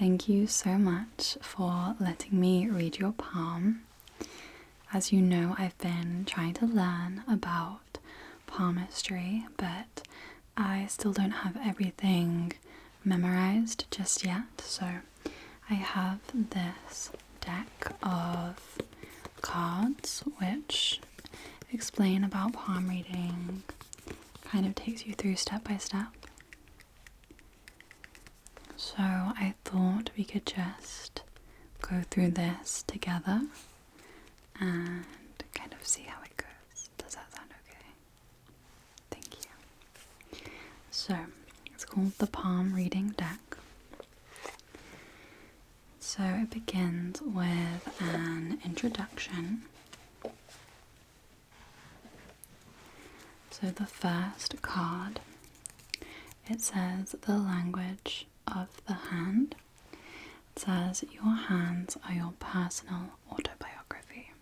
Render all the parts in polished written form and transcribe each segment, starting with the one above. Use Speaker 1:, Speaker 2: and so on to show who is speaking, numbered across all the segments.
Speaker 1: Thank you so much for letting me read your palm. As you know, I've been trying to learn about palmistry, but I still don't have everything memorized just yet. So I have this deck of cards which explain about palm reading, kind of takes you through step by step. So I thought we could just go through this together and kind of see how it goes. Does that sound okay? Thank you. So it's called the Palm Reading Deck. So it begins with an introduction. So the first card, it says the language of the hand. It says your hands are your personal autobiography,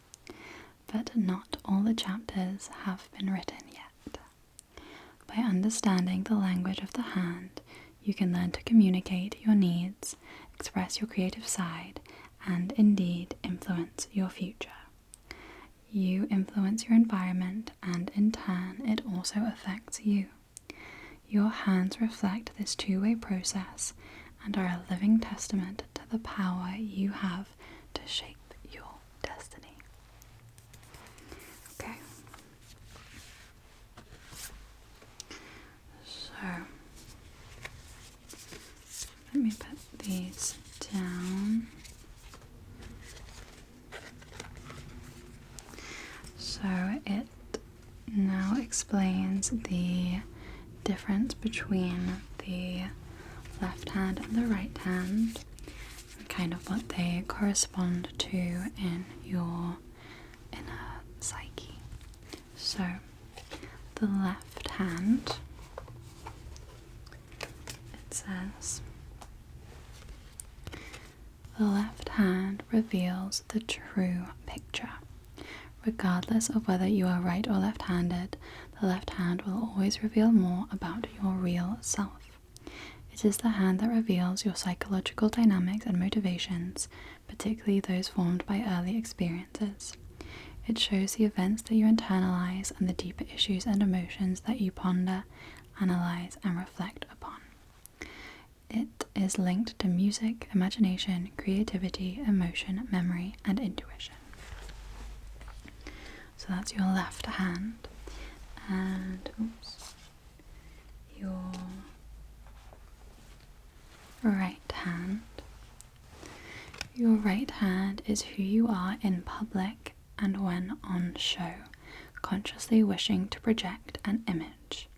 Speaker 1: but not all the chapters have been written yet. By understanding the language of the hand, you can learn to communicate your needs, express your creative side, and indeed influence your future. You influence your environment, and in turn, it also affects you. Your hands reflect this two-way process and are a living testament to the power you have to shape your destiny. Okay. So, let me put these down. So it now explains the difference between the left hand and the right hand, and kind of what they correspond to in your inner psyche. So the left hand, it says, the left hand reveals the true picture. Regardless of whether you are right or left-handed, the left hand will always reveal more about your real self. It is the hand that reveals your psychological dynamics and motivations, particularly those formed by early experiences. It shows the events that you internalize and the deeper issues and emotions that you ponder, analyze, and reflect upon. It is linked to music, imagination, creativity, emotion, memory, and intuition. So that's your left hand, and your right hand. Your right hand is who you are in public and when on show, consciously wishing to project an image.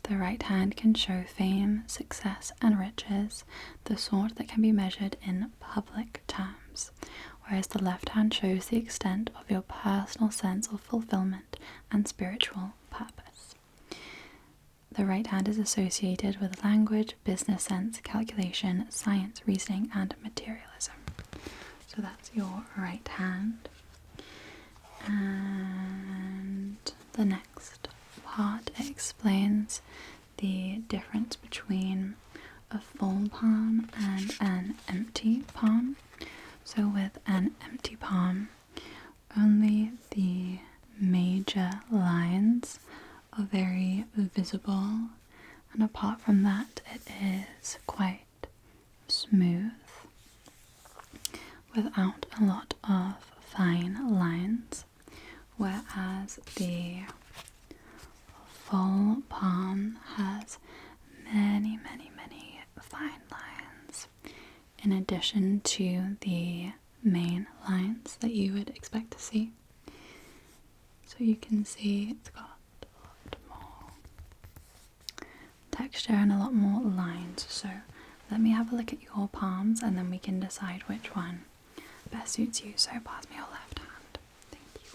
Speaker 1: The right hand can show fame, success, and riches, the sort that can be measured in public terms, whereas the left hand shows the extent of your personal sense of fulfillment and spiritual purpose. The right hand is associated with language, business sense, calculation, science, reasoning, and materialism. So that's your right hand. And the next part explains the difference between a full palm and an empty palm. So with an empty palm, only the major lines are very visible, and apart from that it is quite smooth without a lot of fine lines, whereas the full palm has many fine lines in addition to the main lines that you would expect to see. So you can see it's got a lot more texture and a lot more lines. So let me have a look at your palms and then we can decide which one best suits you. So pass me your left hand. Thank you.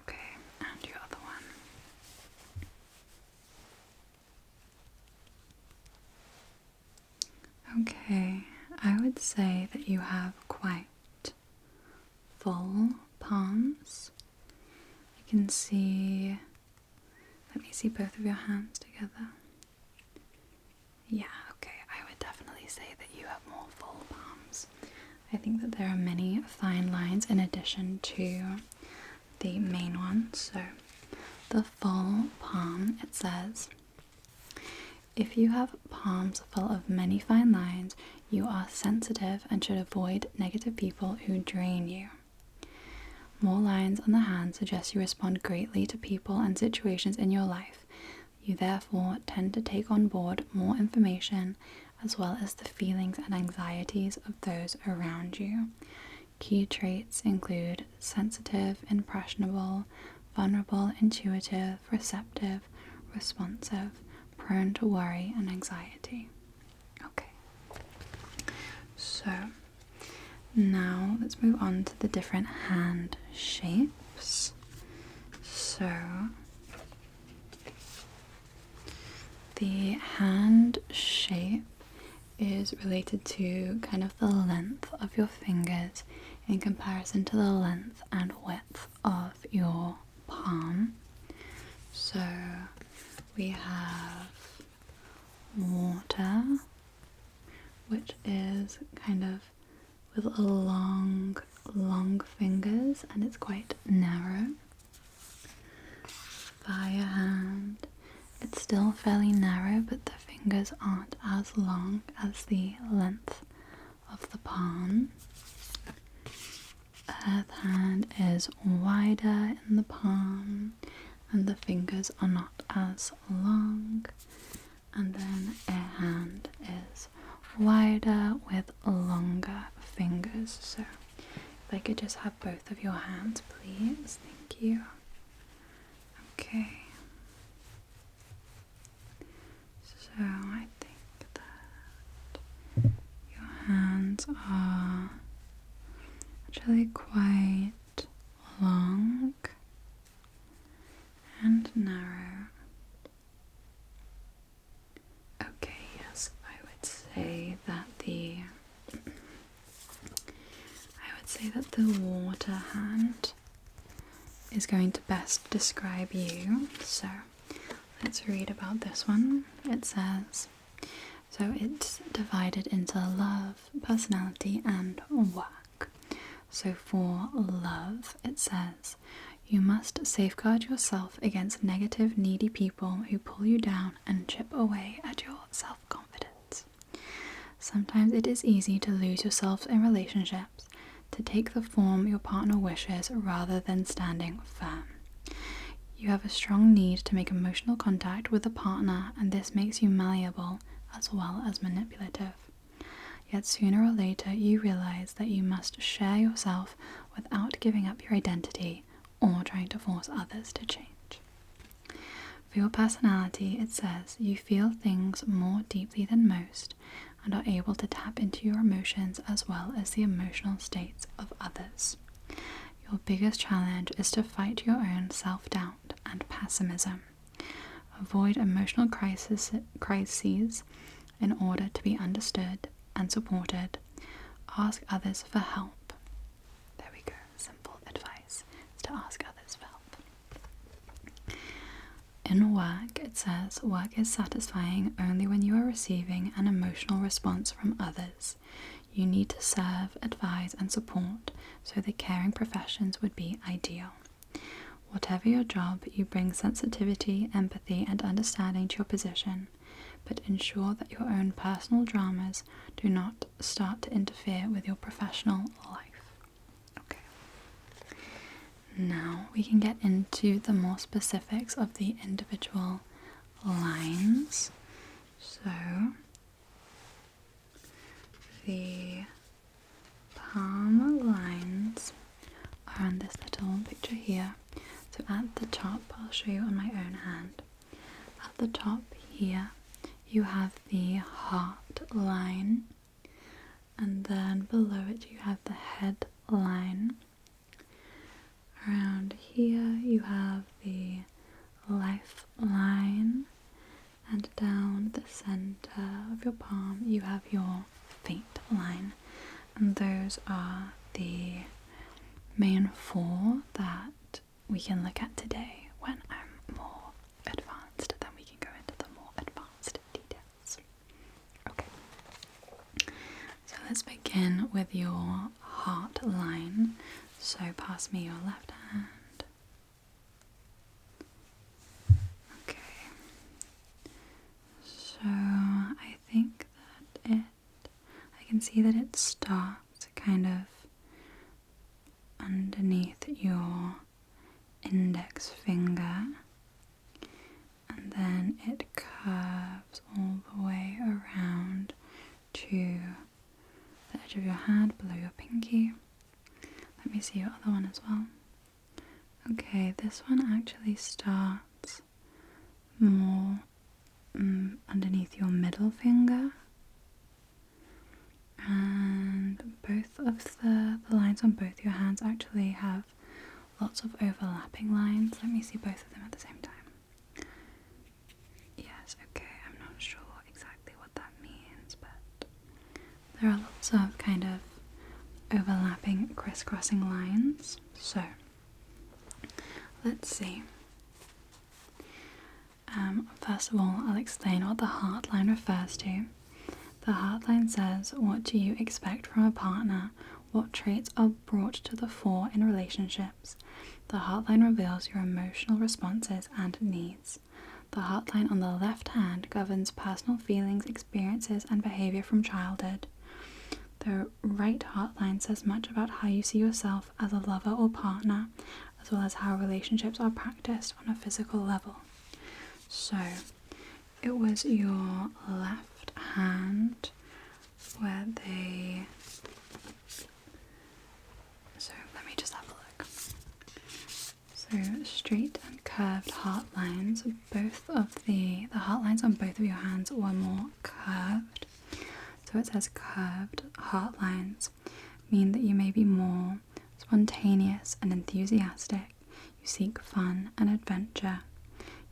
Speaker 1: Okay, and your other one. Okay, I would say that you have quite full palms. I can see, let me see both of your hands together. Yeah, okay, I would definitely say that you have more full palms. I think that there are many fine lines in addition to the main one. So the full palm, it says, if you have palms full of many fine lines, you are sensitive and should avoid negative people who drain you. More lines on the hand suggest you respond greatly to people and situations in your life. You therefore tend to take on board more information as well as the feelings and anxieties of those around you. Key traits include sensitive, impressionable, vulnerable, intuitive, receptive, responsive, prone to worry and anxiety. Okay. So now let's move on to the different hand shapes. So the hand shape is related to kind of the length of your fingers in comparison to the length and width of your palm. So we have water, which is kind of with a long fingers and it's quite narrow. Fire hand, it's still fairly narrow, but the fingers aren't as long as the length of the palm. Earth hand is wider in the palm and the fingers are not as long. And then air hand is wider with longer fingers. So if I could just have both of your hands, please. Thank you. Okay. So I think that your hands are actually quite long and narrow. Okay, yes, I would say that the water hand is going to best describe you. So let's read about this one. It says, so it's divided into love, personality, and work. So for love, it says, you must safeguard yourself against negative, needy people who pull you down and chip away at your self-confidence. Sometimes it is easy to lose yourself in relationships, to take the form your partner wishes rather than standing firm. You have a strong need to make emotional contact with a partner, and this makes you malleable as well as manipulative. Yet sooner or later you realize that you must share yourself without giving up your identity or trying to force others to change. For your personality, it says you feel things more deeply than most and are able to tap into your emotions as well as the emotional states of others. Your biggest challenge is to fight your own self-doubt and pessimism. Avoid emotional crises in order to be understood and supported. Ask others for help. There we go. Simple advice is to ask others for help. In work, it says work is satisfying only when you are receiving an emotional response from others. You need to serve, advise, and support, so the caring professions would be ideal. Whatever your job, you bring sensitivity, empathy, and understanding to your position, but ensure that your own personal dramas do not start to interfere with your professional life. Okay. Now we can get into the more specifics of the individual lines. So the palm lines are on this little picture here. So at the top, I'll show you on my own hand. At the top here, you have the heart line, and then below it you have the head line. Around here you have the life line, and down the center of your palm you have your fate line. And those are the main four that we can look at today. When I'm more advanced, then we can go into the more advanced details. Okay, so let's begin with your heart line. So pass me your left hand. Okay, so I think that I can see that it starts kind of underneath your index finger, and then it curves all the way around to the edge of your hand below your pinky. Let me see your other one as well. Okay, this one actually starts more underneath your middle finger, and both of the lines on both your hands actually have lots of overlapping lines. Let me see both of them at the same time. Yes, okay, I'm not sure exactly what that means, but there are lots of kind of overlapping, crisscrossing lines. So, let's see. First of all, I'll explain what the heart line refers to. The heart line says, what do you expect from a partner? What traits are brought to the fore in relationships? The heart line reveals your emotional responses and needs. The heart line on the left hand governs personal feelings, experiences, and behavior from childhood. The right heart line says much about how you see yourself as a lover or partner, as well as how relationships are practiced on a physical level. So, it was your left hand where they... So, let me just have a look. So, straight and curved heart lines, both of the heart lines on both of your hands were more curved. So it says curved heart lines mean that you may be more spontaneous and enthusiastic. You seek fun and adventure.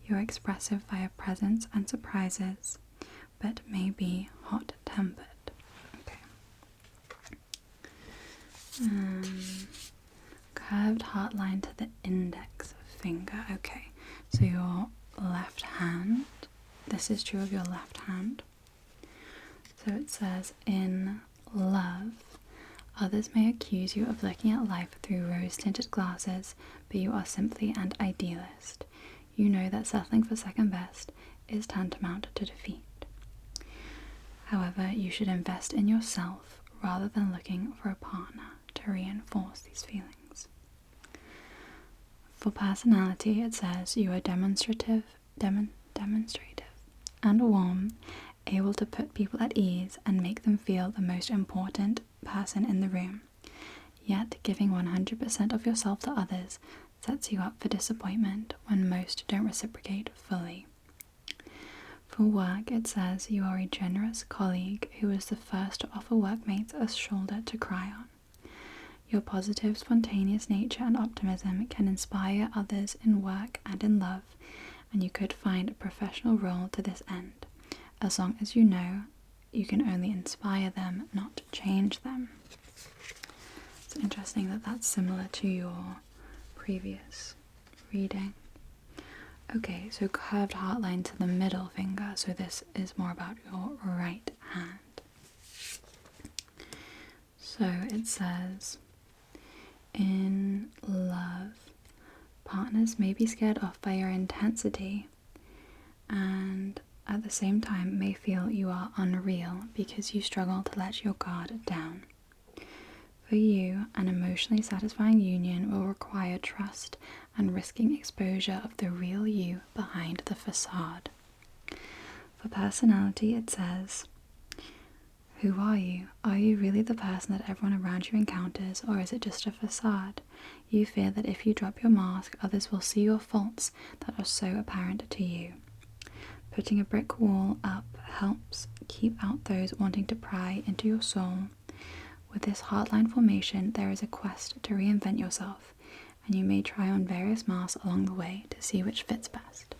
Speaker 1: You are expressive via presence and surprises, but may be hot-tempered. Okay. Curved heart line to the index finger. Okay, so your left hand. This is true of your left hand. So it says, in love, others may accuse you of looking at life through rose-tinted glasses, but you are simply an idealist. You know that settling for second best is tantamount to defeat. However, you should invest in yourself rather than looking for a partner to reinforce these feelings. For personality, it says you are demonstrative and warm, able to put people at ease and make them feel the most important person in the room. Yet, giving 100% of yourself to others sets you up for disappointment when most don't reciprocate fully. For work, it says you are a generous colleague who is the first to offer workmates a shoulder to cry on. Your positive, spontaneous nature and optimism can inspire others in work and in love, and you could find a professional role to this end, as long as you know you can only inspire them, not change them. It's interesting that that's similar to your previous reading. Okay, so curved heart line to the middle finger, so this is more about your right hand. So it says, in love, partners may be scared off by your intensity and at the same time may feel you are unreal because you struggle to let your guard down. For you, an emotionally satisfying union will require trust and risking exposure of the real you behind the facade. For personality, it says, who are you? Are you really the person that everyone around you encounters, or is it just a facade? You fear that if you drop your mask, others will see your faults that are so apparent to you. Putting a brick wall up helps keep out those wanting to pry into your soul. With this heartline formation, there is a quest to reinvent yourself, and you may try on various masks along the way to see which fits best.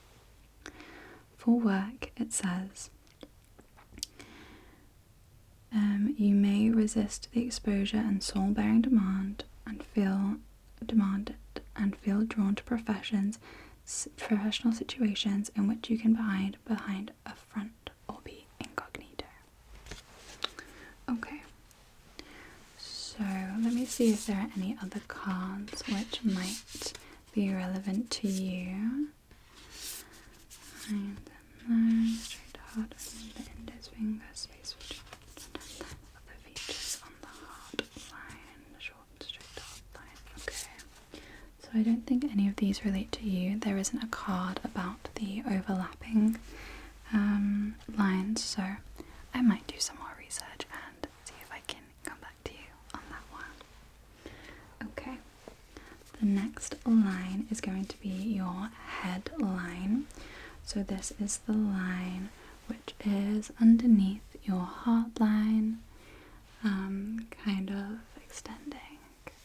Speaker 1: For work, it says, you may resist the exposure and soul-bearing demand and feel drawn to professional situations in which you can hide behind a front or be incognito. Okay, so let me see if there are any other cards which might be relevant to you. And no, straight heart, the index finger, space for other features on the heart line, short, straight heart line. Okay, so I don't think any of these relate to you. There isn't a card about the overlapping lines, so I might do some more research and see if I can come back to you on that one. Okay, the next line is going to be your head line. So this is the line which is underneath your heart line, kind of extending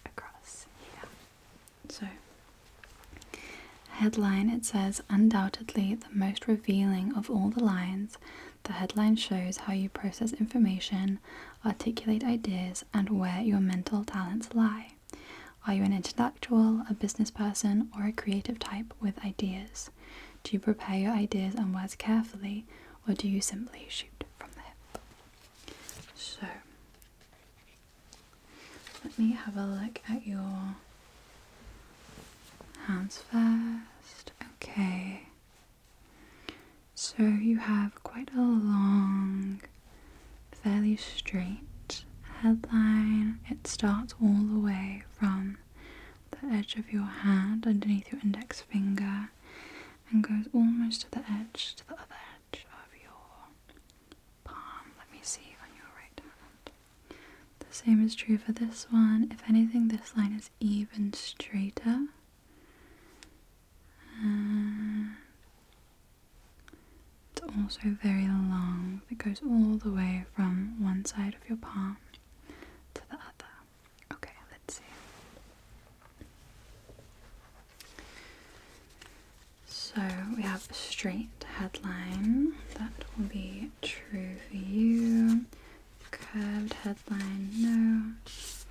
Speaker 1: across here. So headline, it says, undoubtedly the most revealing of all the lines, the headline shows how you process information, articulate ideas, and where your mental talents lie. Are you an intellectual, a business person, or a creative type with ideas? Do you prepare your ideas and words carefully, or do you simply shoot from the hip? So, let me have a look at your hands first. Okay. So you have quite a long, fairly straight headline. It starts all the way from the edge of your hand underneath your index finger and goes almost to the edge, to the other edge of your palm. Let me see on your right hand. The same is true for this one. If anything, this line is even straighter. And it's also very long. It goes all the way from one side of your palm to the other. Okay, let's see. So we have a straight headline, that will be true for you. Curved headline, no.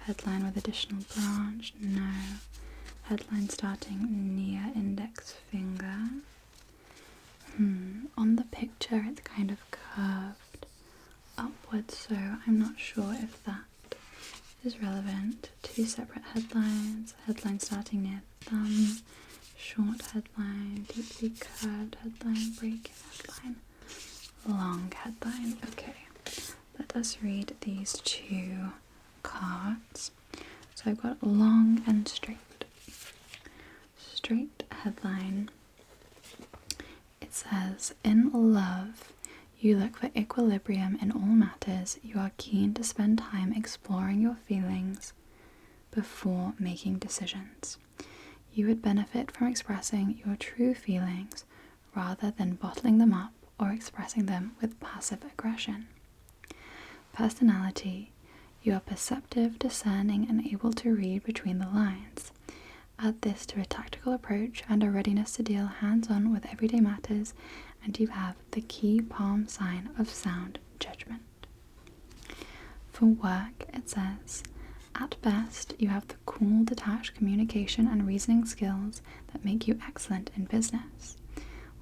Speaker 1: Headline with additional branch, no. Headline starting near index finger. On the picture it's kind of curved upwards, so I'm not sure if that is relevant. Two separate headlines, headline starting near thumb, short headline, deeply curved headline, breaking headline, long headline. Okay, let us read these two cards. So I've got long and straight. Straight headline. It says, in love, you look for equilibrium in all matters. You are keen to spend time exploring your feelings before making decisions. You would benefit from expressing your true feelings rather than bottling them up or expressing them with passive aggression. Personality. You are perceptive, discerning, and able to read between the lines. Add this to a tactical approach and a readiness to deal hands-on with everyday matters, and you have the key palm sign of sound judgment. For work, it says, at best, you have the cool, detached communication and reasoning skills that make you excellent in business.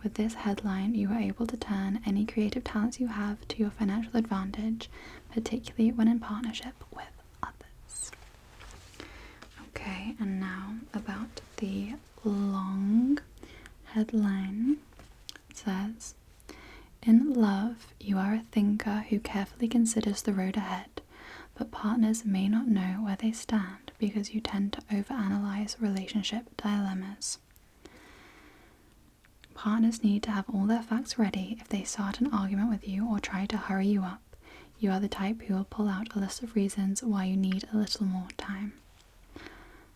Speaker 1: With this headline, you are able to turn any creative talents you have to your financial advantage, particularly when in partnership with others. Okay, and now about the long headline. It says, in love, you are a thinker who carefully considers the road ahead, but partners may not know where they stand because you tend to overanalyze relationship dilemmas. Partners need to have all their facts ready if they start an argument with you or try to hurry you up. You are the type who will pull out a list of reasons why you need a little more time.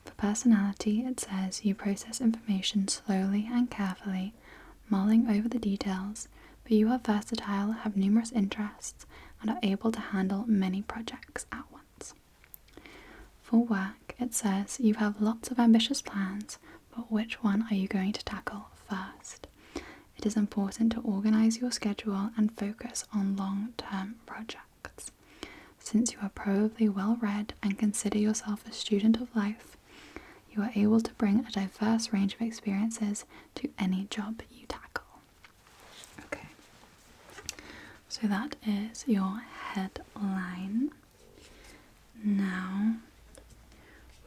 Speaker 1: For personality, it says you process information slowly and carefully, mulling over the details, but you are versatile, have numerous interests, and are able to handle many projects at once. For work, it says you have lots of ambitious plans, but which one are you going to tackle first? It is important to organize your schedule and focus on long-term projects. Since you are probably well-read and consider yourself a student of life, You are able to bring a diverse range of experiences to any job you tackle. Okay, so that is your headline. Now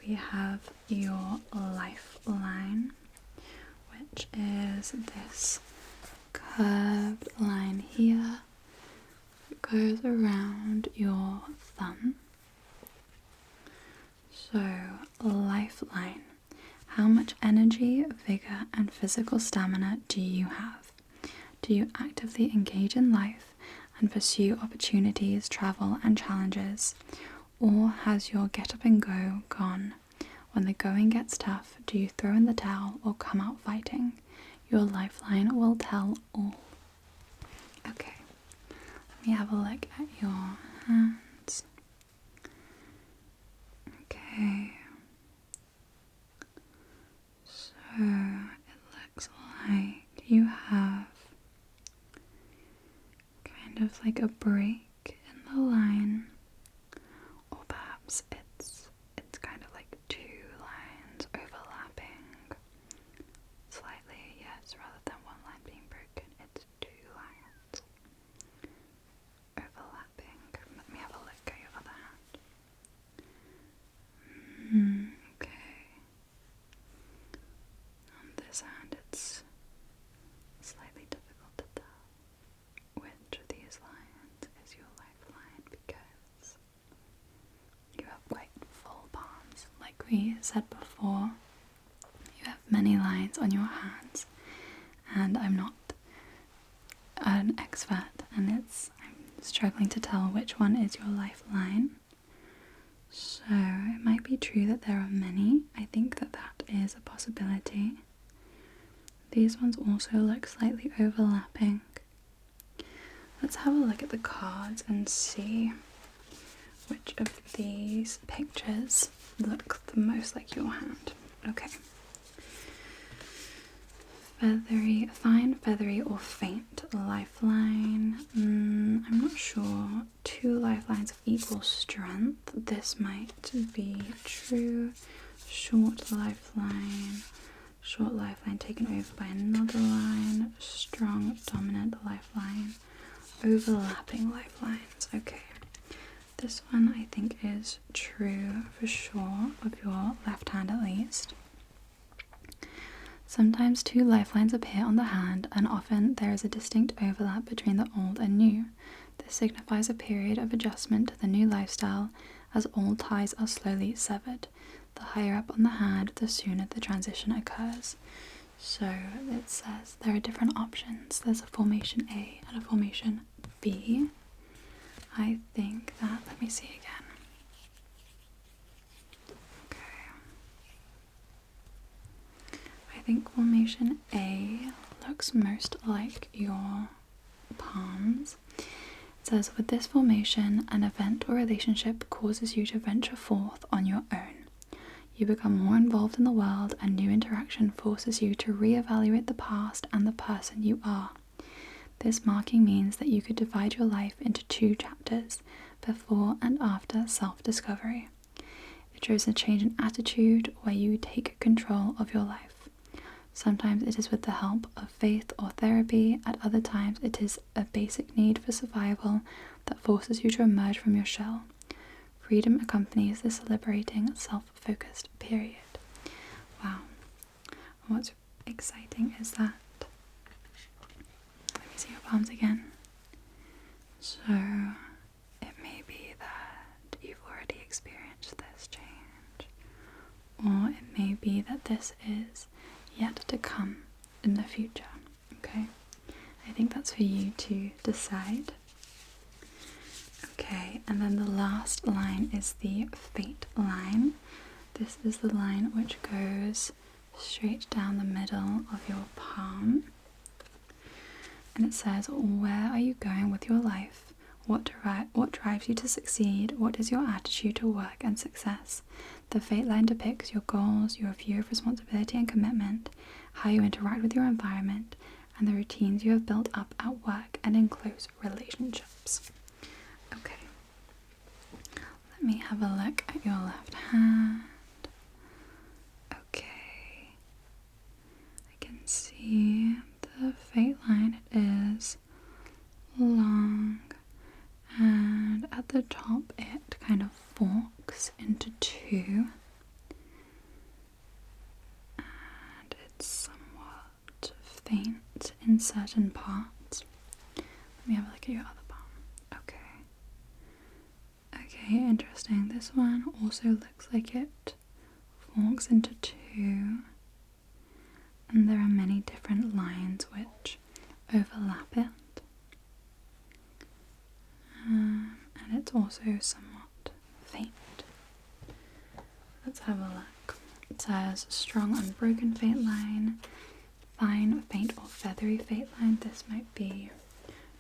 Speaker 1: we have your lifeline, which is this curved line here. It goes around your thumb. So, lifeline. How much energy, vigor, and physical stamina do you have? Do you actively engage in life and pursue opportunities, travel, and challenges? Or has your get up and go gone? When the going gets tough, do you throw in the towel or come out fighting? Your lifeline will tell all. Okay, let me have a look at your hands. Okay, so it looks like you have kind of like a break in the line, or perhaps it's kind of like two lines overlapping slightly, yes, rather than one line being broken, it's two lines overlapping. Let me have a look at your other hand. Okay. On this hand, it's slightly difficult to tell which of these lines is your lifeline because you have quite full palms. Like we said before, you have many lines on your hands, and I'm not an expert, and I'm struggling to tell which one is your lifeline. So it might be true that there are many. I think that is a possibility. These ones also look slightly overlapping. Let's have a look at the cards and see which of these pictures look the most like your hand. Okay. Feathery, fine, feathery, or faint lifeline. I'm not sure. Two lifelines of equal strength. This might be true. Short lifeline taken over by another line. Strong, dominant lifeline. Overlapping lifelines. Okay. This one I think is true for sure, of your left hand at least. Sometimes two lifelines appear on the hand, and often there is a distinct overlap between the old and new. This signifies a period of adjustment to the new lifestyle, as old ties are slowly severed. The higher up on the hand, the sooner the transition occurs. So it says there are different options. There's a formation A and a formation B. I think that, let me see again. I think formation A looks most like your palms. It says, with this formation, an event or relationship causes you to venture forth on your own. You become more involved in the world, and new interaction forces you to reevaluate the past and the person you are. This marking means that you could divide your life into two chapters, before and after self-discovery. It shows a change in attitude where you take control of your life. Sometimes it is with the help of faith or therapy. At other times it is a basic need for survival that forces you to emerge from your shell. Freedom accompanies this liberating, self-focused period. Wow. And what's exciting is that, let me see your palms again. So it may be that you've already experienced this change, or it may be that this is yet to come in the future. Okay, I think that's for you to decide. Okay, and then the last line is the fate line. This is the line which goes straight down the middle of your palm, and it says, where are you going with your life? What drives you to succeed? What is your attitude to work and success? The fate line depicts your goals, your view of responsibility and commitment, how you interact with your environment, and the routines you have built up at work and in close relationships. Okay, let me have a look at your left hand. faint in certain parts. Let me have a look at your other palm. Okay, interesting. This one also looks like it forks into two, and there are many different lines which overlap it. And it's also somewhat faint. Let's have a look. It says strong unbroken faint line, fine faint or feathery faint line. This might be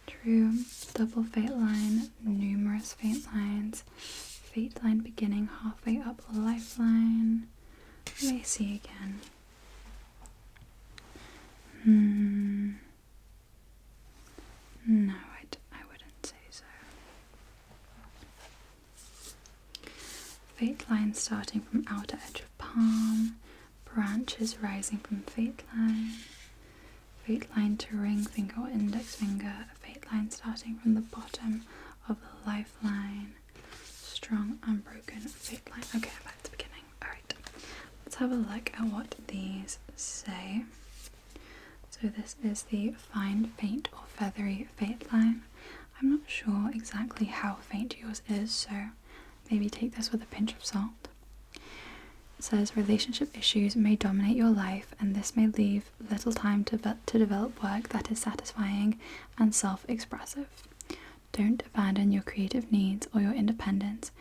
Speaker 1: true. Double faint line, numerous faint lines, faint line beginning halfway up a lifeline. Let me see again. No, I wouldn't say so. Faint line starting from outer edge of palm, branches rising from faint line to ring finger or index finger, a faint line starting from the bottom of the lifeline, strong unbroken faint line. Okay, back to the beginning. Alright, let's have a look at what these say. So this is the fine faint or feathery faint line. I'm not sure exactly how faint yours is, so maybe take this with a pinch of salt. It says relationship issues may dominate your life, and this may leave little time to develop work that is satisfying and self-expressive. Don't abandon your creative needs or your independence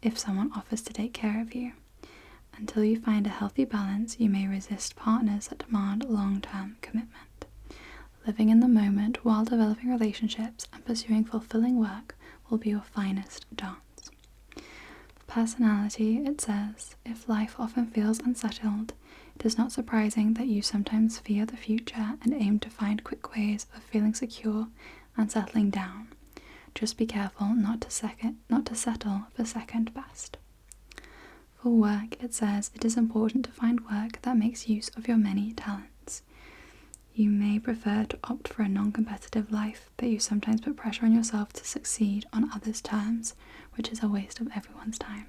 Speaker 1: if someone offers to take care of you. Until you find a healthy balance, you may resist partners that demand long-term commitment. Living in the moment while developing relationships and pursuing fulfilling work will be your finest dance. Personality, it says, if life often feels unsettled, it is not surprising that you sometimes fear the future and aim to find quick ways of feeling secure and settling down. Just be careful not to settle for second best. For work, it says it is important to find work that makes use of your many talents. You may prefer to opt for a non-competitive life, but you sometimes put pressure on yourself to succeed on others' terms, which is a waste of everyone's time.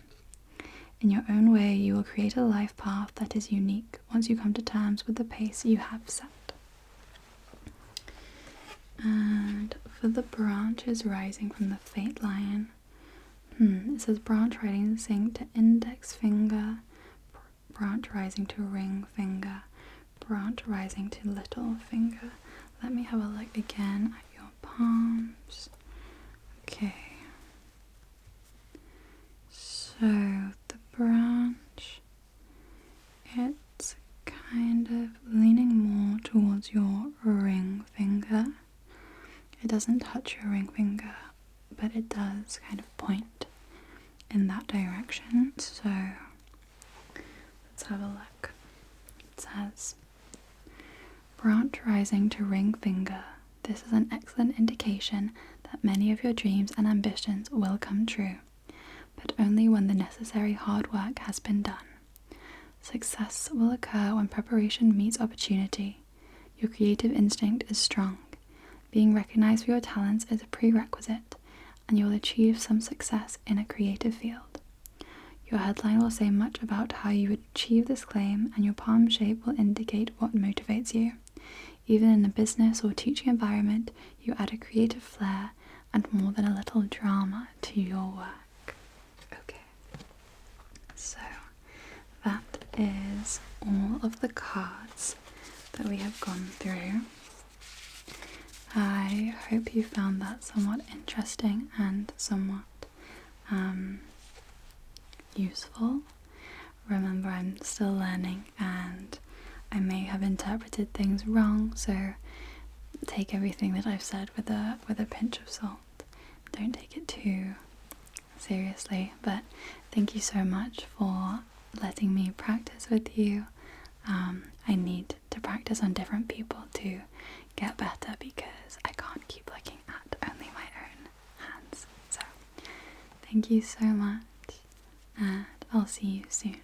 Speaker 1: In your own way, you will create a life path that is unique once you come to terms with the pace you have set. And for the branches rising from the faint line, it says branch rising to index finger, branch rising to ring finger, branch rising to little finger. Let me have a look again at your palms. Okay. So the branch, it's kind of leaning more towards your ring finger. It doesn't touch your ring finger, but it does kind of point in that direction. So let's have a look. It says branch rising to ring finger. This is an excellent indication that many of your dreams and ambitions will come true, but only when the necessary hard work has been done. Success will occur when preparation meets opportunity. Your creative instinct is strong. Being recognized for your talents is a prerequisite, and you will achieve some success in a creative field. Your headline will say much about how you would achieve this claim, and your palm shape will indicate what motivates you. Even in a business or teaching environment, you add a creative flair and more than a little drama to your work. Okay, so that is all of the cards that we have gone through. I hope you found that somewhat interesting and somewhat useful. Remember, I'm still learning and I may have interpreted things wrong, so take everything that I've said with a pinch of salt. Don't take it too seriously, but thank you so much for letting me practice with you. I need to practice on different people to get better because I can't keep looking at only my own hands. So thank you so much, and I'll see you soon.